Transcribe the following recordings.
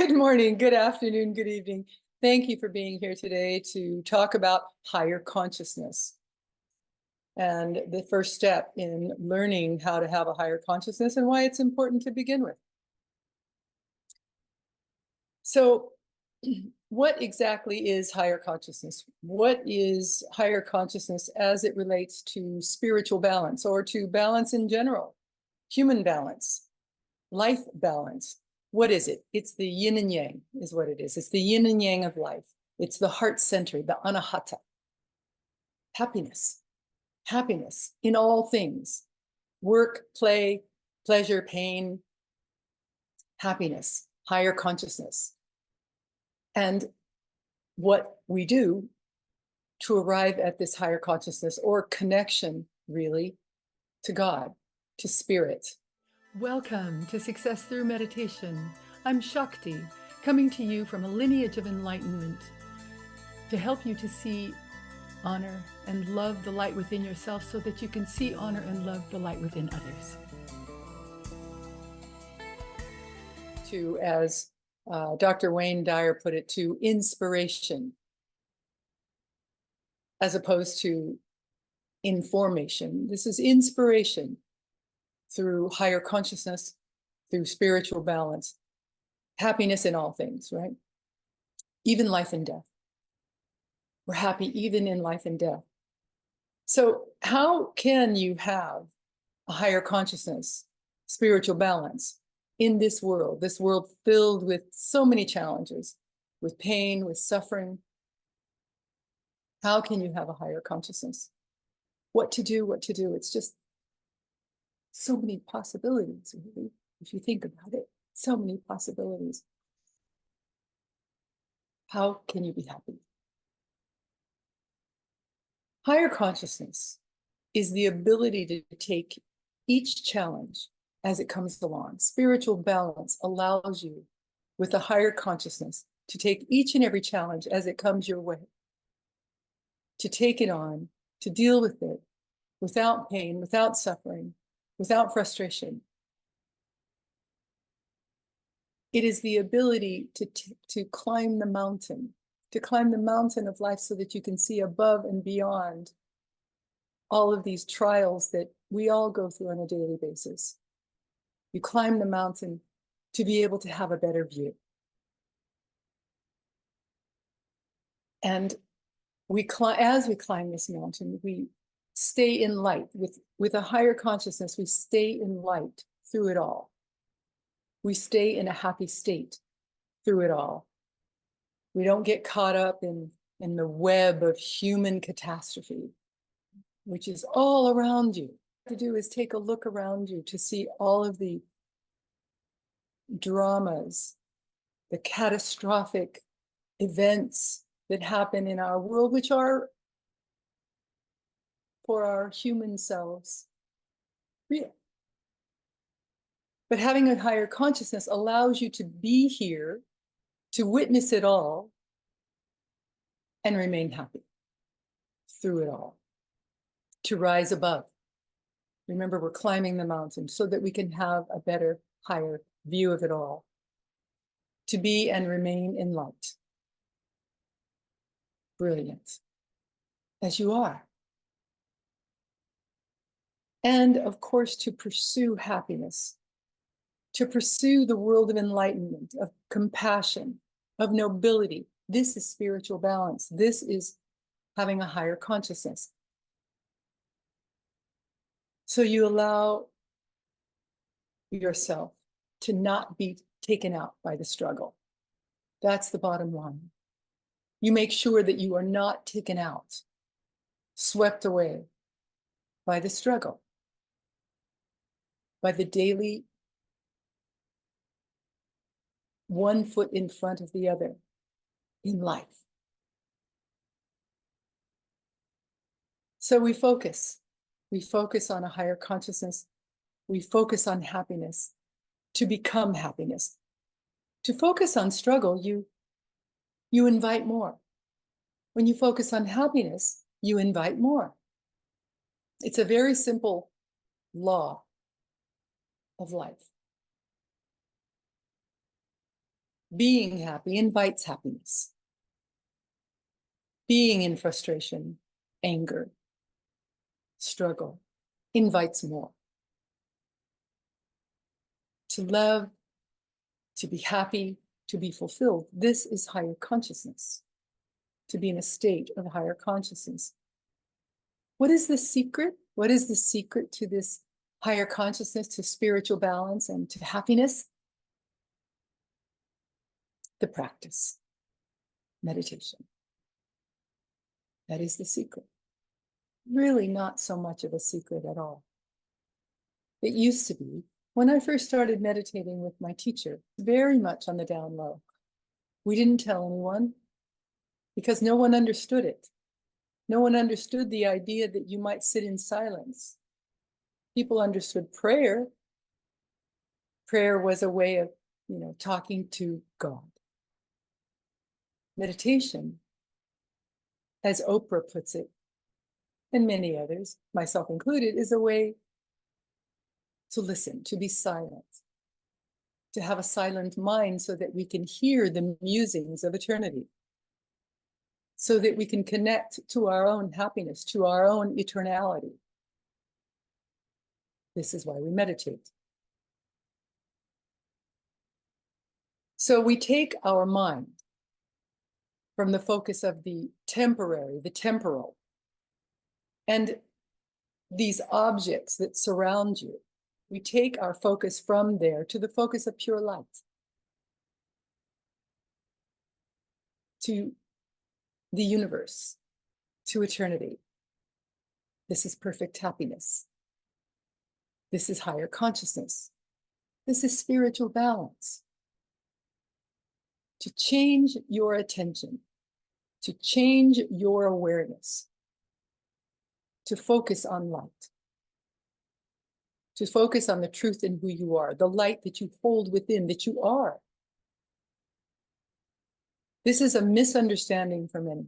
Good morning, good afternoon, good evening. Thank you for being here today to talk about higher consciousness and the first step in learning how to have a higher consciousness and why it's important to begin with. So, what exactly is higher consciousness? What is higher consciousness as it relates to spiritual balance or to balance in general, human balance, life balance? What is it? It's the yin and yang is what it is. It's the yin and yang of life. It's the heart center, the anahata. Happiness, happiness in all things, work, play, pleasure, pain, happiness, higher consciousness. And what we do to arrive at this higher consciousness or connection, really, to God, to spirit. Welcome to Success Through Meditation. I'm Shakti, coming to you from a lineage of enlightenment to help you to see, honor, and love the light within yourself so that you can see, honor, and love the light within others. To, as Dr. Wayne Dyer put it, to inspiration, as opposed to information. This is inspiration through higher consciousness, through spiritual balance, happiness in all things, right? Even life and death. We're happy even in life and death. So how can you have a higher consciousness, spiritual balance in this world filled with so many challenges, with pain, with suffering? How can you have a higher consciousness? What to do? It's just so many possibilities, really, if you think about it. So many possibilities. How can you be happy? Higher consciousness is the ability to take each challenge as it comes along. Spiritual balance allows you, with a higher consciousness, to take each and every challenge as it comes your way, to take it on, to deal with it without pain, without suffering, without frustration. It is the ability to climb the mountain of life so that you can see above and beyond all of these trials that we all go through on a daily basis. You climb the mountain to be able to have a better view. And as we climb this mountain, we stay in light. With a higher consciousness, we stay in light through it all. We stay in a happy state through it all. We don't get caught up in the web of human catastrophe, which is all around you. What to do is take a look around you to see all of the dramas, the catastrophic events that happen in our world, which are, for our human selves, real. But having a higher consciousness allows you to be here, to witness it all, and remain happy through it all, to rise above. Remember, we're climbing the mountain so that we can have a better, higher view of it all, to be and remain in light. Brilliant, as you are. And of course, to pursue happiness, to pursue the world of enlightenment, of compassion, of nobility. This is spiritual balance. This is having a higher consciousness. So you allow yourself to not be taken out by the struggle. That's the bottom line. You make sure that you are not taken out, swept away by the struggle, by the daily one foot in front of the other in life. So we focus on a higher consciousness. We focus on happiness to become happiness. To focus on struggle, you invite more. When you focus on happiness, you invite more. It's a very simple law of life. Being happy invites happiness. Being in frustration, anger, struggle invites more. To love, to be happy, to be fulfilled, this is higher consciousness. To be in a state of higher consciousness. What is the secret? What is the secret to this higher consciousness, to spiritual balance, and to happiness? The practice, meditation. That is the secret. Really not so much of a secret at all. It used to be, when I first started meditating with my teacher, very much on the down low. We didn't tell anyone because no one understood it. No one understood the idea that you might sit in silence. People understood prayer. Prayer was a way of, talking to God. Meditation, as Oprah puts it, and many others, myself included, is a way to listen, to be silent, to have a silent mind so that we can hear the musings of eternity, so that we can connect to our own happiness, to our own eternality. This is why we meditate. So we take our mind from the focus of the temporary, the temporal, and these objects that surround you. We take our focus from there to the focus of pure light, to the universe, to eternity. This is perfect happiness. This is higher consciousness. This is spiritual balance. To change your attention, to change your awareness, to focus on light, to focus on the truth in who you are, the light that you hold within, that you are. This is a misunderstanding for many,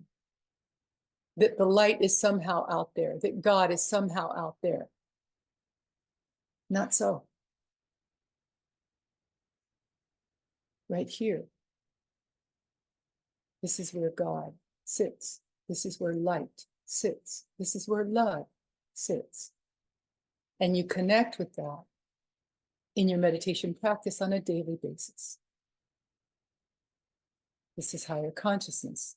that the light is somehow out there, that God is somehow out there. Not so. Right here. This is where God sits. This is where light sits. This is where love sits. And you connect with that in your meditation practice on a daily basis. This is higher consciousness.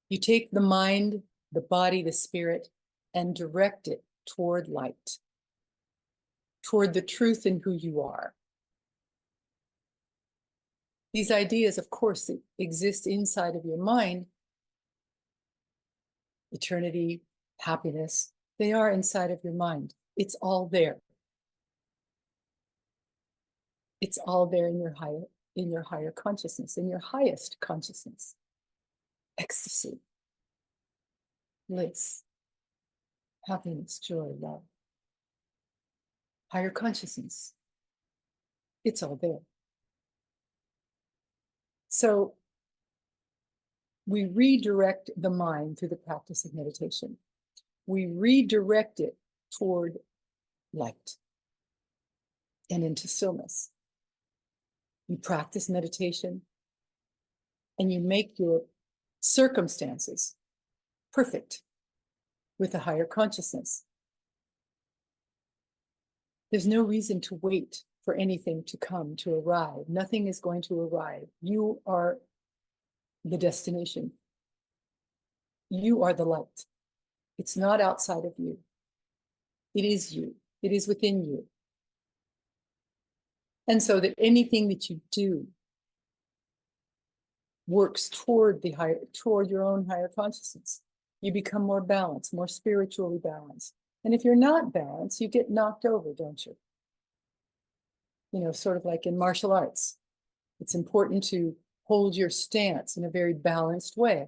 You take the mind, the body, the spirit, and direct it toward light, toward the truth in who you are. These ideas, of course, exist inside of your mind. Eternity, happiness, they are inside of your mind. It's all there. It's all there in your higher consciousness, in your highest consciousness. Ecstasy, bliss, happiness, joy, love. Higher consciousness. It's all there. So we redirect the mind through the practice of meditation. We redirect it toward light and into stillness. You practice meditation and you make your circumstances perfect with a higher consciousness. There's no reason to wait for anything to come, to arrive. Nothing is going to arrive. You are the destination. You are the light. It's not outside of you. It is you. It is within you. And so that anything that you do works toward your own higher consciousness. You become more balanced, more spiritually balanced. And if you're not balanced, you get knocked over, don't you? Sort of like in martial arts. It's important to hold your stance in a very balanced way.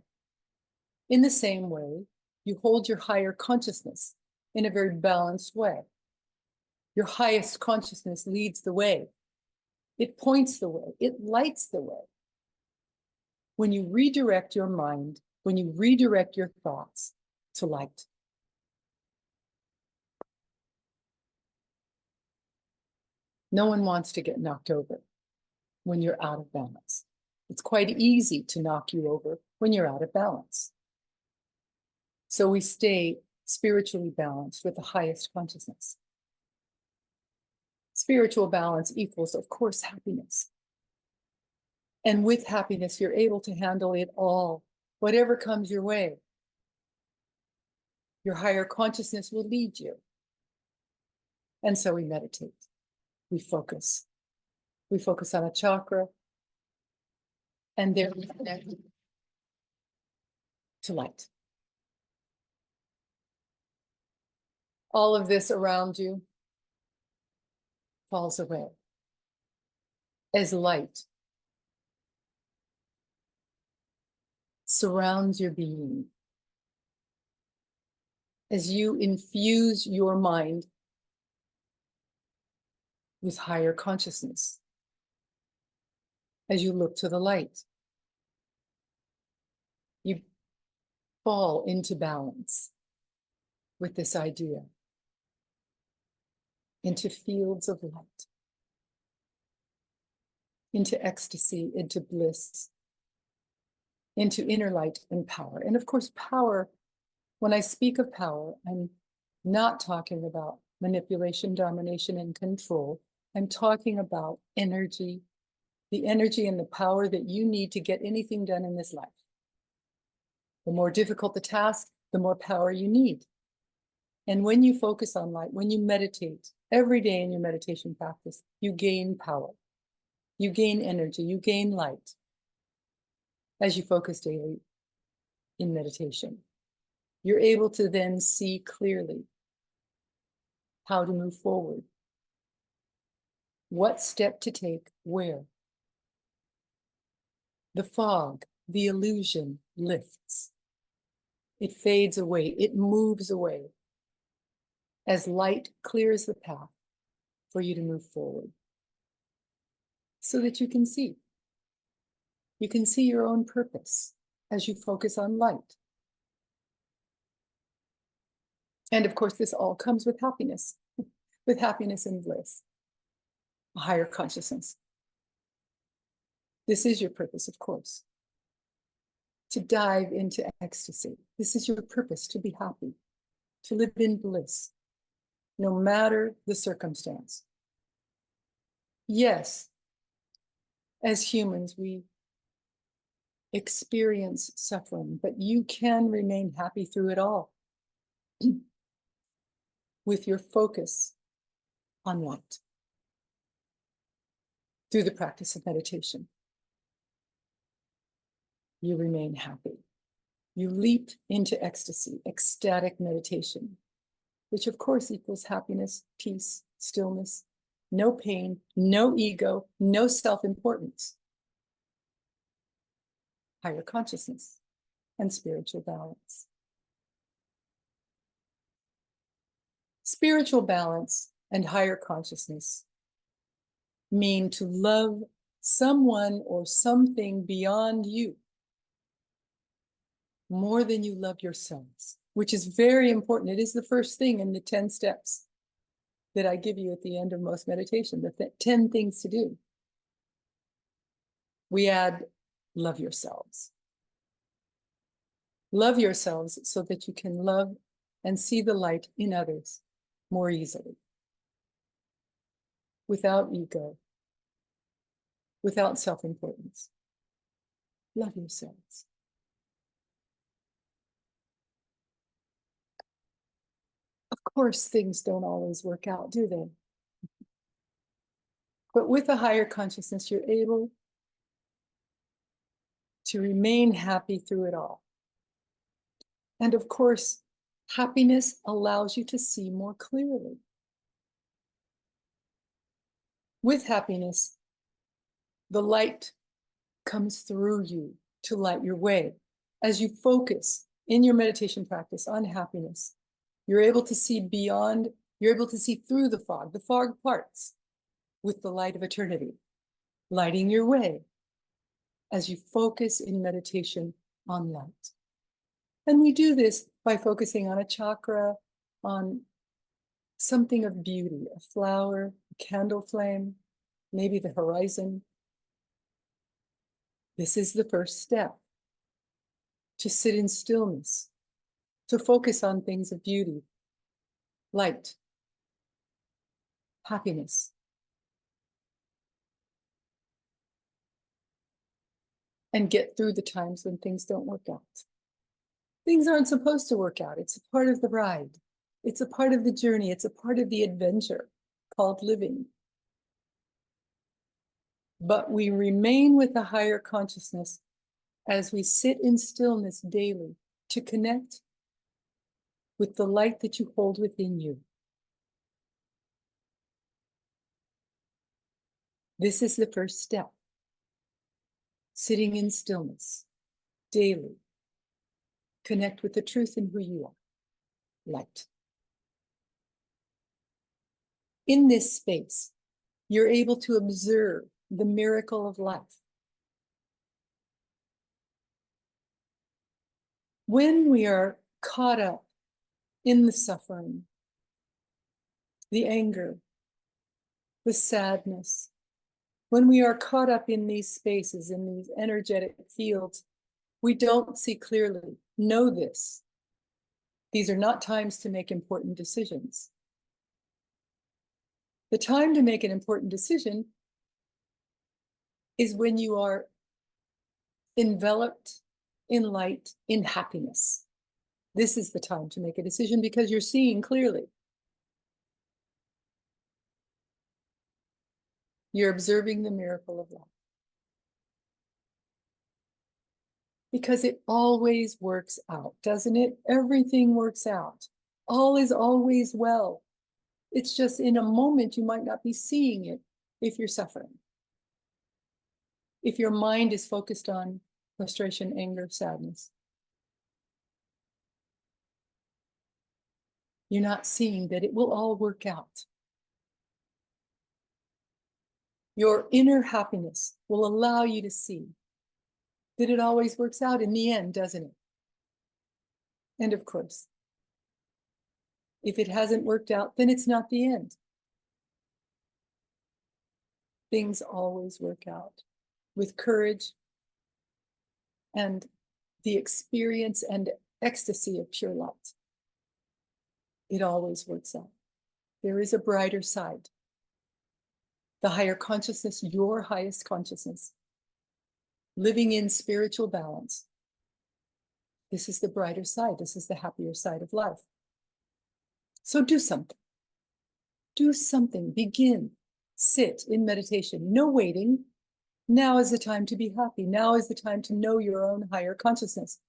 In the same way, you hold your higher consciousness in a very balanced way. Your highest consciousness leads the way. It points the way. It lights the way. When you redirect your mind, when you redirect your thoughts to light. No one wants to get knocked over. when you're out of balance. It's quite easy to knock you over when you're out of balance. So we stay spiritually balanced with the highest consciousness. Spiritual balance equals, of course, happiness. And with happiness, you're able to handle it all, whatever comes your way. Your higher consciousness will lead you. And so we meditate, we focus. We focus on a chakra, and there we connect to light. All of this around you falls away as light surrounds your being. As you infuse your mind with higher consciousness, as you look to the light, you fall into balance with this idea, into fields of light, into ecstasy, into bliss, into inner light and power. And of course, power, when I speak of power, I'm not talking about manipulation, domination, and control. I'm talking about energy, the energy and the power that you need to get anything done in this life. The more difficult the task, the more power you need. And when you focus on light, when you meditate every day in your meditation practice, you gain power, you gain energy, you gain light as you focus daily in meditation. You're able to then see clearly how to move forward, what step to take, where. The fog, the illusion lifts. It fades away, it moves away as light clears the path for you to move forward so that you can see. You can see your own purpose as you focus on light. And of course, this all comes with happiness and bliss, a higher consciousness. This is your purpose, of course, to dive into ecstasy. This is your purpose, to be happy, to live in bliss, no matter the circumstance. Yes, as humans, we experience suffering, but you can remain happy through it all with your focus on light through the practice of meditation. You remain happy. You leap into ecstasy, ecstatic meditation, which of course equals happiness, peace, stillness, no pain, no ego, no self-importance, higher consciousness, and spiritual balance. Spiritual balance and higher consciousness mean to love someone or something beyond you more than you love yourselves, which is very important. It is the first thing in the 10 steps that I give you at the end of most meditation, the 10 things to do. We add, love yourselves. Love yourselves so that you can love and see the light in others more easily, without ego, without self-importance. Love yourselves. Of course, things don't always work out, do they? But with a higher consciousness, you're able to remain happy through it all. And of course, happiness allows you to see more clearly. With happiness, the light comes through you to light your way. As you focus in your meditation practice on happiness, you're able to see beyond, you're able to see through the fog parts with the light of eternity, lighting your way as you focus in meditation on light. And we do this by focusing on a chakra, on something of beauty, a flower, a candle flame, maybe the horizon, This is the first step. To sit in stillness, to focus on things of beauty, light, happiness. And get through the times when things don't work out. Things aren't supposed to work out. It's a part of the ride. It's a part of the journey. It's a part of the adventure called living. But we remain with the higher consciousness as we sit in stillness daily to connect with the light that you hold within you. This is the first step. Sitting in stillness daily. Connect with the truth in who you are, light. In this space, you're able to observe the miracle of life. When we are caught up in the suffering, the anger, the sadness, when we are caught up in these spaces, in these energetic fields, we don't see clearly. Know this. These are not times to make important decisions. The time to make an important decision is when you are enveloped in light, in happiness. This is the time to make a decision because you're seeing clearly. You're observing the miracle of life. Because it always works out, doesn't it? Everything works out. All is always well. It's just in a moment you might not be seeing it if you're suffering. If your mind is focused on frustration, anger, sadness, you're not seeing that it will all work out. Your inner happiness will allow you to see that it always works out in the end, doesn't it? And of course, if it hasn't worked out, then it's not the end. Things always work out with courage and the experience and ecstasy of pure light. It always works out. There is a brighter side. The higher consciousness, your highest consciousness, living in spiritual balance. This is the brighter side. This is the happier side of life. So do something. Do something. Begin. Sit in meditation. No waiting. Now is the time to be happy. Now is the time to know your own higher consciousness.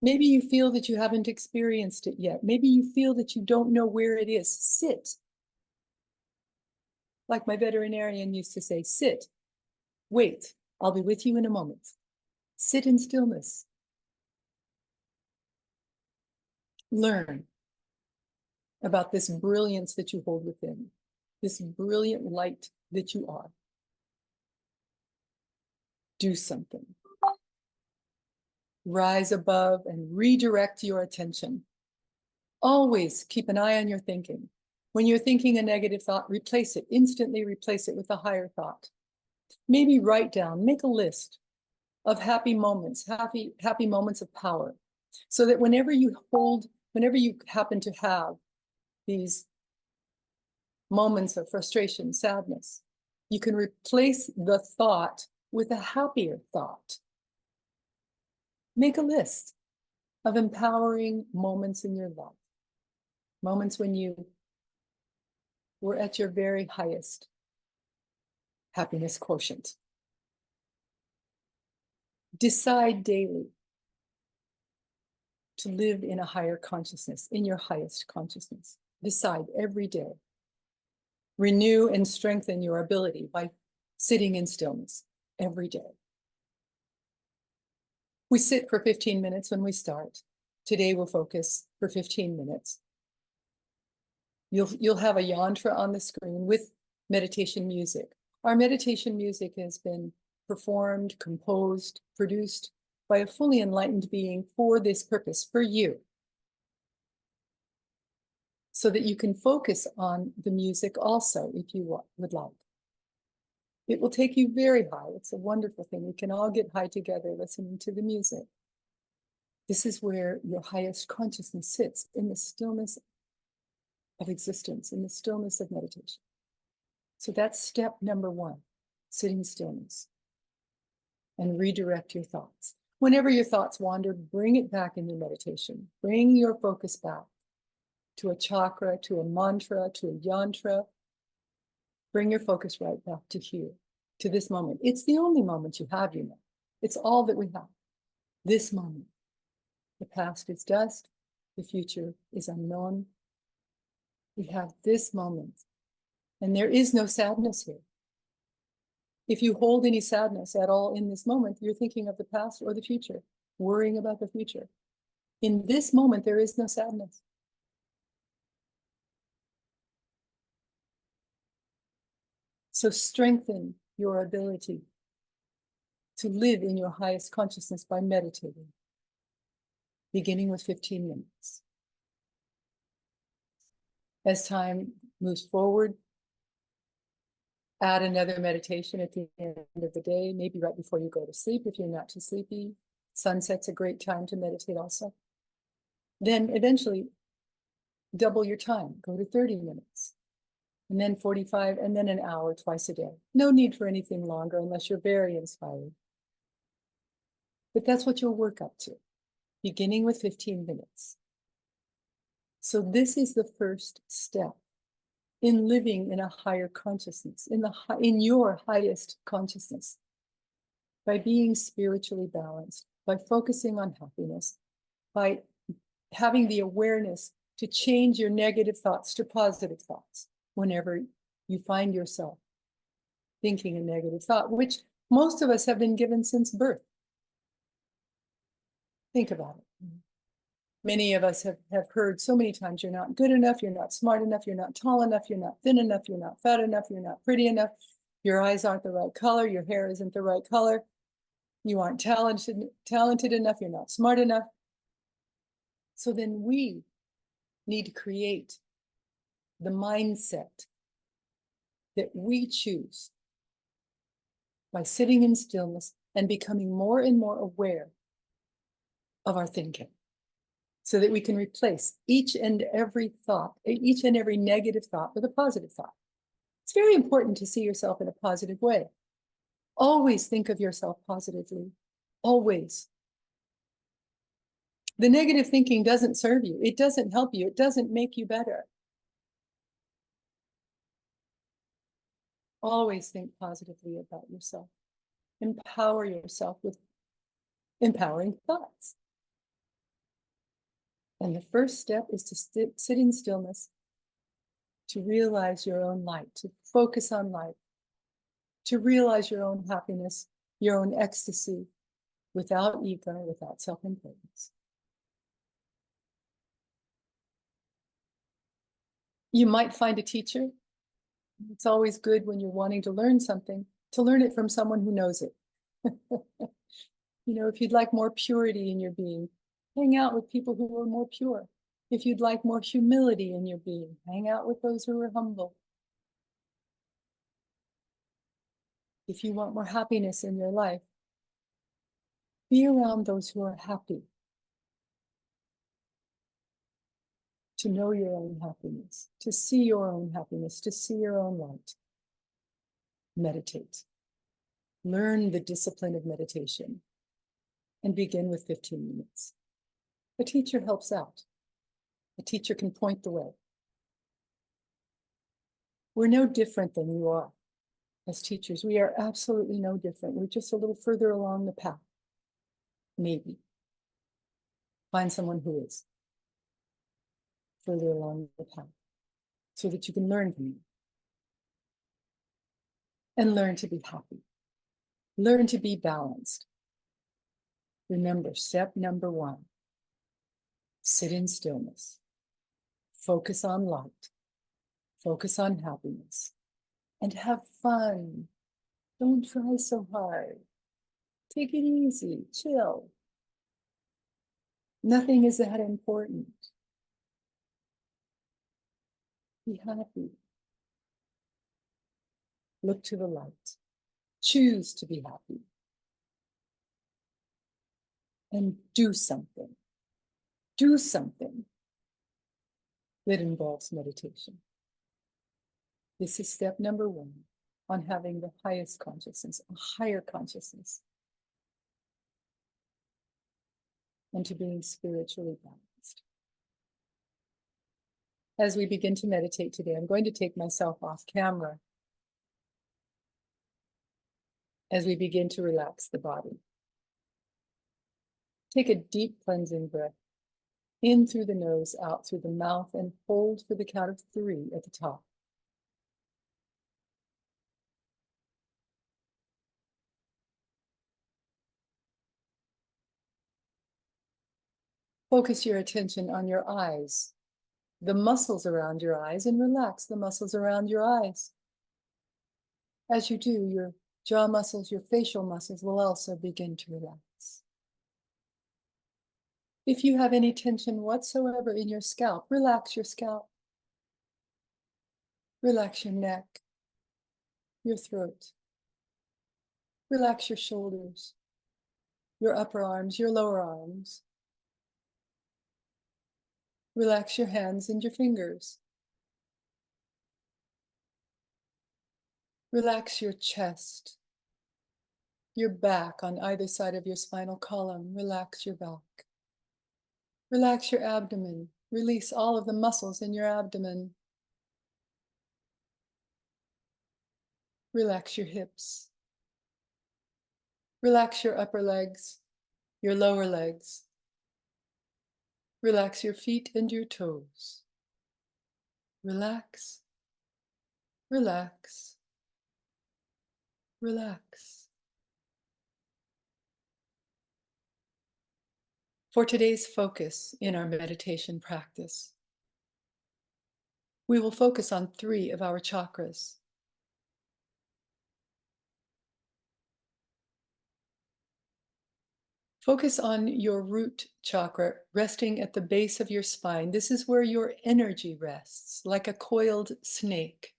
Maybe you feel that you haven't experienced it yet. Maybe you feel that you don't know where it is. Sit. Like my veterinarian used to say, sit. Wait. I'll be with you in a moment. Sit in stillness. Learn about this brilliance that you hold within, this brilliant light that you are. Do something. Rise above and redirect your attention. Always keep an eye on your thinking. When you're thinking a negative thought, replace it, instantly replace it with a higher thought. Maybe write down, make a list of happy moments, happy moments of power, so that whenever you happen to have these moments of frustration, sadness, you can replace the thought with a happier thought. Make a list of empowering moments in your life, moments when you were at your very highest happiness quotient. Decide daily to live in a higher consciousness, in your highest consciousness. Decide every day. Renew and strengthen your ability by sitting in stillness every day. We sit for 15 minutes when we start. Today we'll focus for 15 minutes. You'll have a yantra on the screen with meditation music. Our meditation music has been performed, composed, produced by a fully enlightened being for this purpose, for you, so that you can focus on the music also if you would like. It will take you very high. It's a wonderful thing. We can all get high together listening to the music. This is where your highest consciousness sits, in the stillness of existence, in the stillness of meditation. So that's step number one, sitting stillness. And redirect your thoughts. Whenever your thoughts wander, bring it back in your meditation. Bring your focus back to a chakra, to a mantra, to a yantra. Bring your focus right back to here, to this moment. It's the only moment you have, you know. It's all that we have. This moment. The past is dust. The future is unknown. We have this moment. And there is no sadness here. If you hold any sadness at all in this moment, you're thinking of the past or the future, worrying about the future. In this moment, there is no sadness. So strengthen your ability to live in your highest consciousness by meditating, beginning with 15 minutes. As time moves forward, add another meditation at the end of the day, maybe right before you go to sleep if you're not too sleepy. Sunset's a great time to meditate also. Then eventually double your time, go to 30 minutes, and then 45, and then an hour twice a day. No need for anything longer unless you're very inspired. But that's what you'll work up to, beginning with 15 minutes. So this is the first step in living in a higher consciousness, in your highest consciousness, by being spiritually balanced, by focusing on happiness, by having the awareness to change your negative thoughts to positive thoughts whenever you find yourself thinking a negative thought, which most of us have been given since birth. Think about it. Many of us have heard so many times, you're not good enough, you're not smart enough, you're not tall enough, you're not thin enough, you're not fat enough, you're not pretty enough, your eyes aren't the right color, your hair isn't the right color, you aren't talented enough, you're not smart enough. So then we need to create the mindset that we choose by sitting in stillness and becoming more and more aware of our thinking, so that we can replace each and every negative thought with a positive thought. It's very important to see yourself in a positive way. Always think of yourself positively, always. The negative thinking doesn't serve you. It doesn't help you. It doesn't make you better. Always think positively about yourself. Empower yourself with empowering thoughts. And the first step is to sit in stillness, to realize your own light, to focus on light, to realize your own happiness, your own ecstasy, without ego, without self-importance. You might find a teacher. It's always good when you're wanting to learn something, to learn it from someone who knows it. You know, if you'd like more purity in your being, hang out with people who are more pure. If you'd like more humility in your being, hang out with those who are humble. If you want more happiness in your life, be around those who are happy. To know your own happiness, to see your own happiness, to see your own light. Meditate. Learn the discipline of meditation and begin with 15 minutes. A teacher helps out. A teacher can point the way. We're no different than you are as teachers. We are absolutely no different. We're just a little further along the path. Maybe. Find someone who is further along the path so that you can learn from you. And learn to be happy. Learn to be balanced. Remember, step number one, sit in stillness. Focus on light. Focus on happiness. And have fun. Don't try so hard. Take it easy, chill. Nothing is that important. Be happy. Look to the light. Choose to be happy. And do something. Do something that involves meditation. This is step number 1 on having the highest consciousness, a higher consciousness, and to being spiritually balanced. As we begin to meditate today, I'm going to take myself off camera as we begin to relax the body. Take a deep cleansing breath in through the nose, out through the mouth, and hold for the count of 3 at the top. Focus your attention on your eyes, the muscles around your eyes, and relax the muscles around your eyes. As you do, your jaw muscles, your facial muscles will also begin to relax. If you have any tension whatsoever in your scalp, relax your scalp. Relax your neck, your throat. Relax your shoulders, your upper arms, your lower arms. Relax your hands and your fingers. Relax your chest, your back on either side of your spinal column. Relax your back. Relax your abdomen. Release all of the muscles in your abdomen. Relax your hips. Relax your upper legs, your lower legs. Relax your feet and your toes. Relax, relax, relax. For today's focus in our meditation practice, we will focus on 3 of our chakras. Focus on your root chakra resting at the base of your spine. This is where your energy rests, like a coiled snake,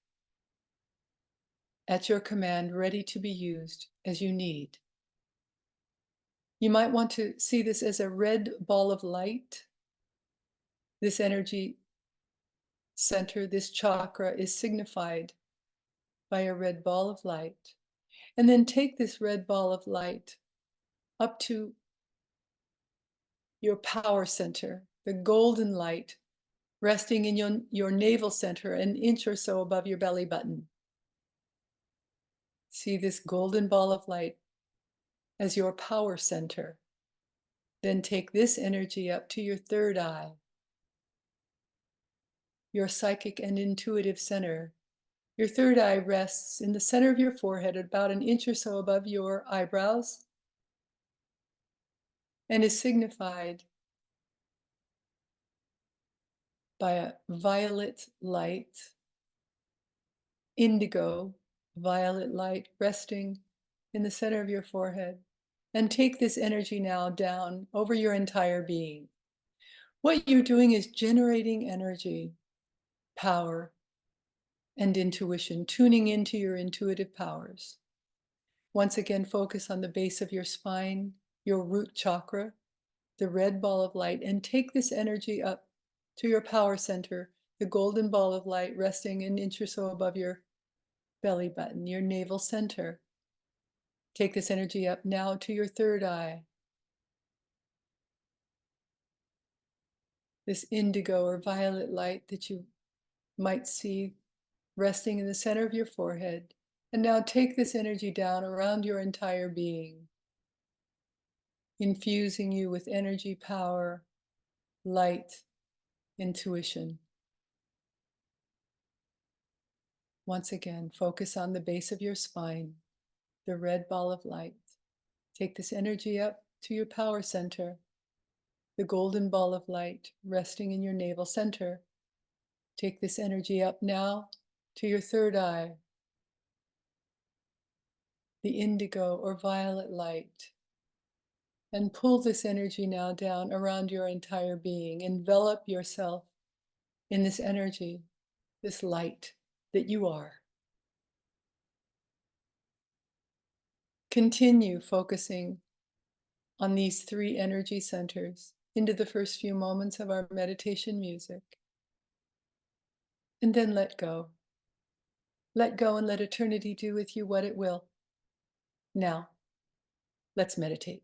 at your command, ready to be used as you need. You might want to see this as a red ball of light. This energy center, this chakra, is signified by a red ball of light. And then take this red ball of light up to your power center, the golden light, resting in your navel center, an inch or so above your belly button. See this golden ball of light as your power center. Then take this energy up to your 3rd eye, your psychic and intuitive center. Your 3rd eye rests in the center of your forehead, about an inch or so above your eyebrows, and is signified by a violet light, indigo violet light resting in the center of your forehead. And take this energy now down over your entire being. What you're doing is generating energy, power, and intuition, tuning into your intuitive powers. Once again, focus on the base of your spine, your root chakra, the red ball of light, and take this energy up to your power center, the golden ball of light resting an inch or so above your belly button, your navel center. Take this energy up now to your 3rd eye. This indigo or violet light that you might see resting in the center of your forehead. And now take this energy down around your entire being, infusing you with energy, power, light, intuition. Once again, focus on the base of your spine, the red ball of light. Take this energy up to your power center, the golden ball of light resting in your navel center. Take this energy up now to your 3rd eye, the indigo or violet light, and pull this energy now down around your entire being. Envelop yourself in this energy, this light that you are. continue focusing on these three energy centers into the first few moments of our meditation music. And then let go. Let go and let eternity do with you what it will. Now, let's meditate.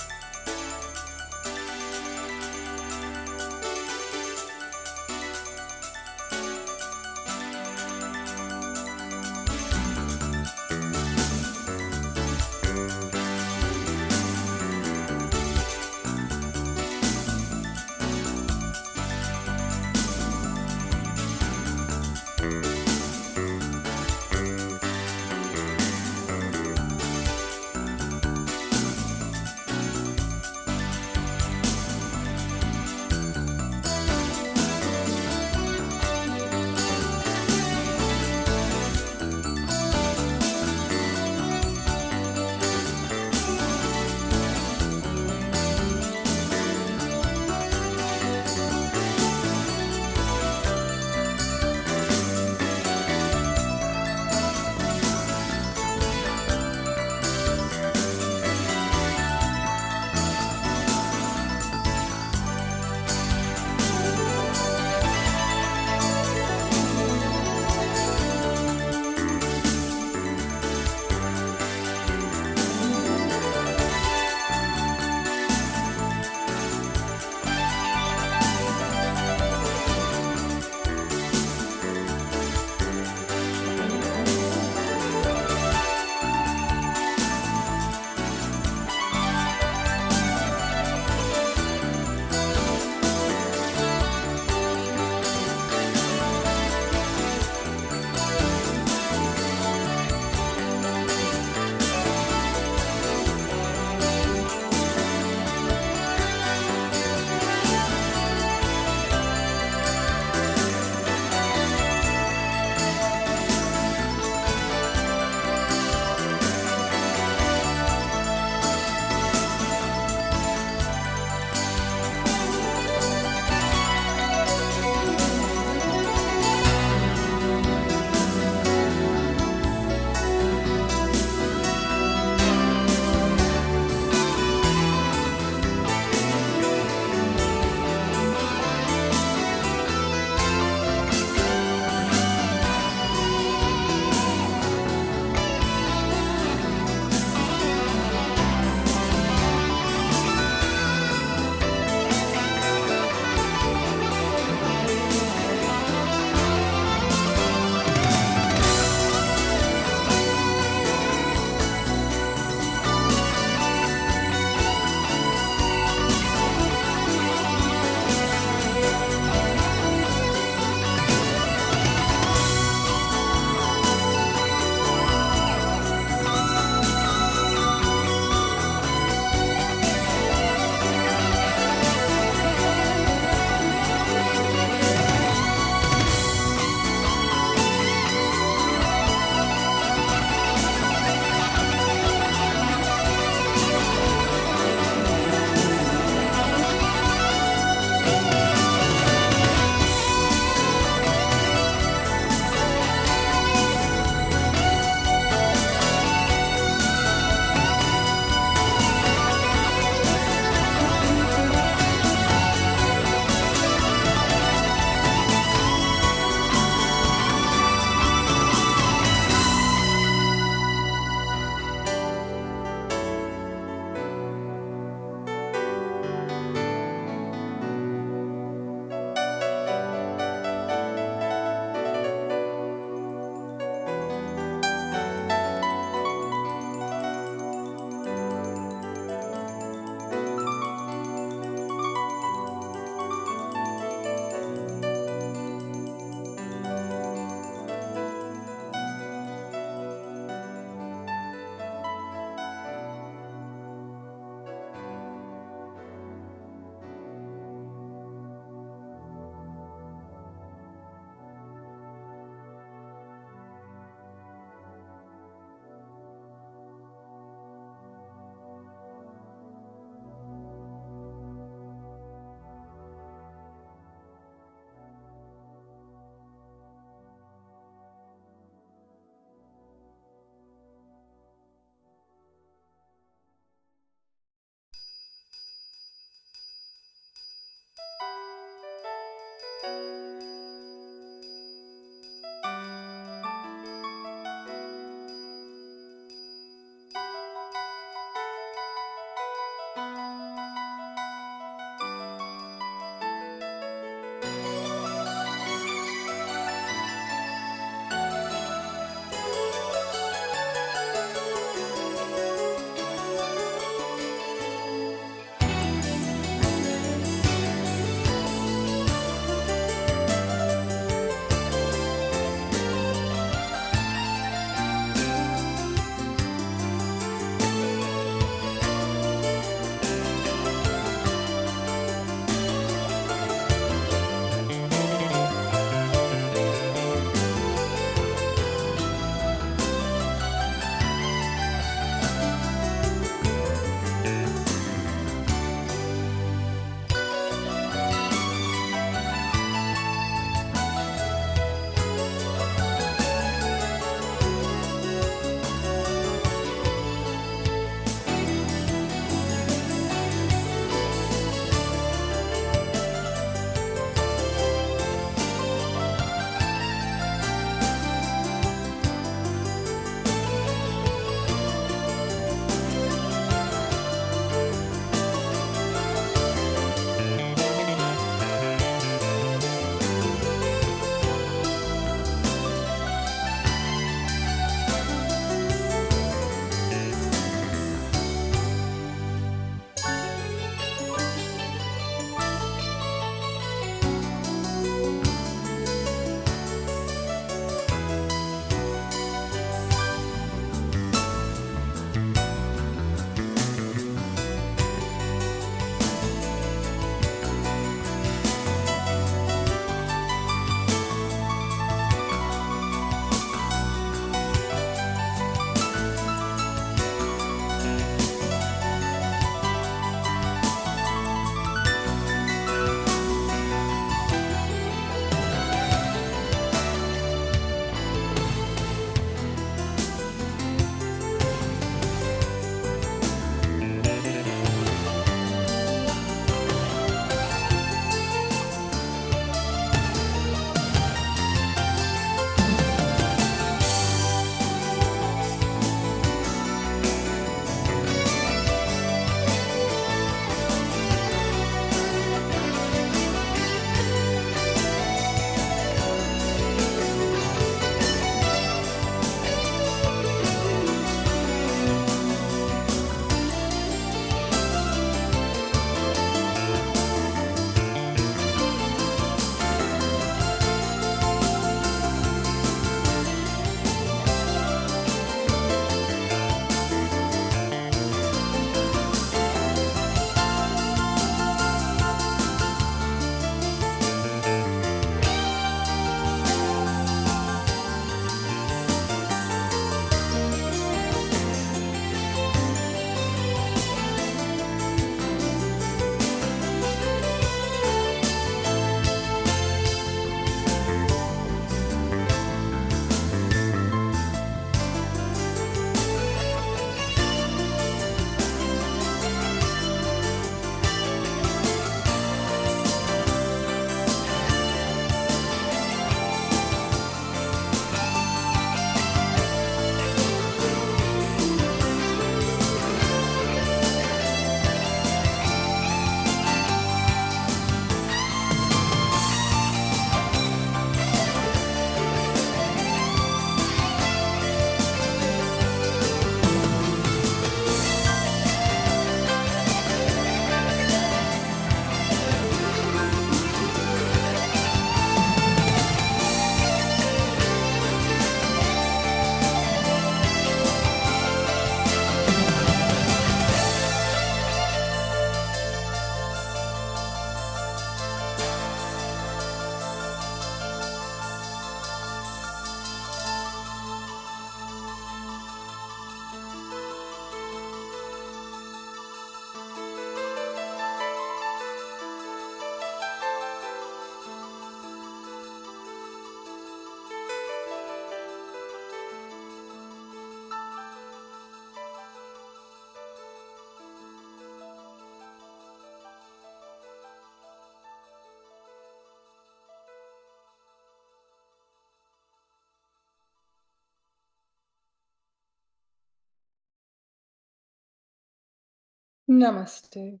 Namaste.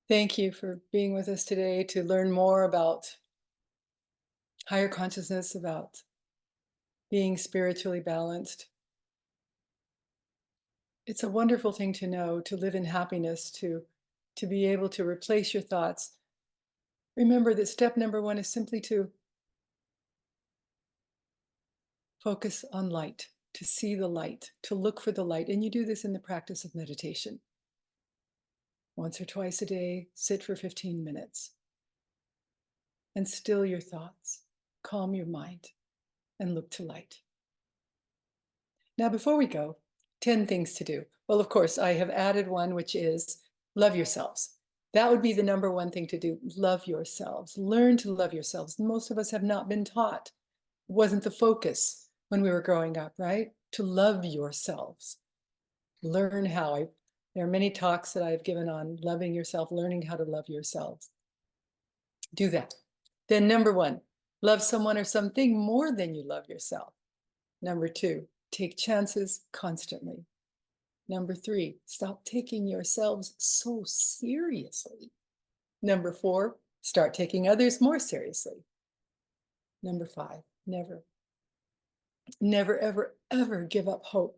Thank you for being with us today to learn more about higher consciousness, about being spiritually balanced. It's a wonderful thing to know, to live in happiness, to be able to replace your thoughts. Remember that step number one is simply to focus on light, to see the light, to look for the light. And you do this in the practice of meditation. Once or twice a day, sit for 15 minutes and still your thoughts, calm your mind, and look to light. Now, before we go, 10 things to do. Well, of course, I have added one, which is love yourselves. That would be the number one thing to do. Love yourselves. Learn to love yourselves. Most of us have not been taught. It wasn't the focus when we were growing up, right? To love yourselves. Learn how. There are many talks that I've given on loving yourself, learning how to love yourselves. Do that. Then number one, love someone or something more than you love yourself. Number two, take chances constantly. Number three, stop taking yourselves so seriously. Number four, start taking others more seriously. Number five, never, ever, ever give up hope.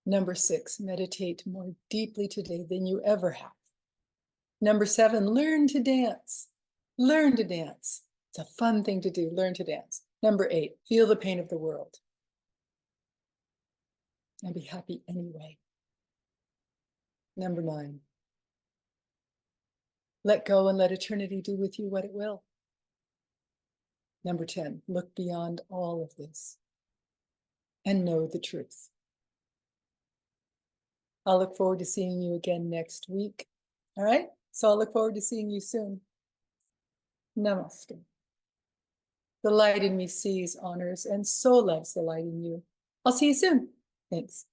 Number six, meditate more deeply today than you ever have. Number seven, learn to dance. Learn to dance. It's a fun thing to do, learn to dance. Number eight, feel the pain of the world. And be happy anyway. Number nine, let go and let eternity do with you what it will. Number 10, look beyond all of this and know the truth. I'll look forward to seeing you again next week. All right? So I'll look forward to seeing you soon. Namaste. The light in me sees, honors, and so loves the light in you. I'll see you soon. Thanks.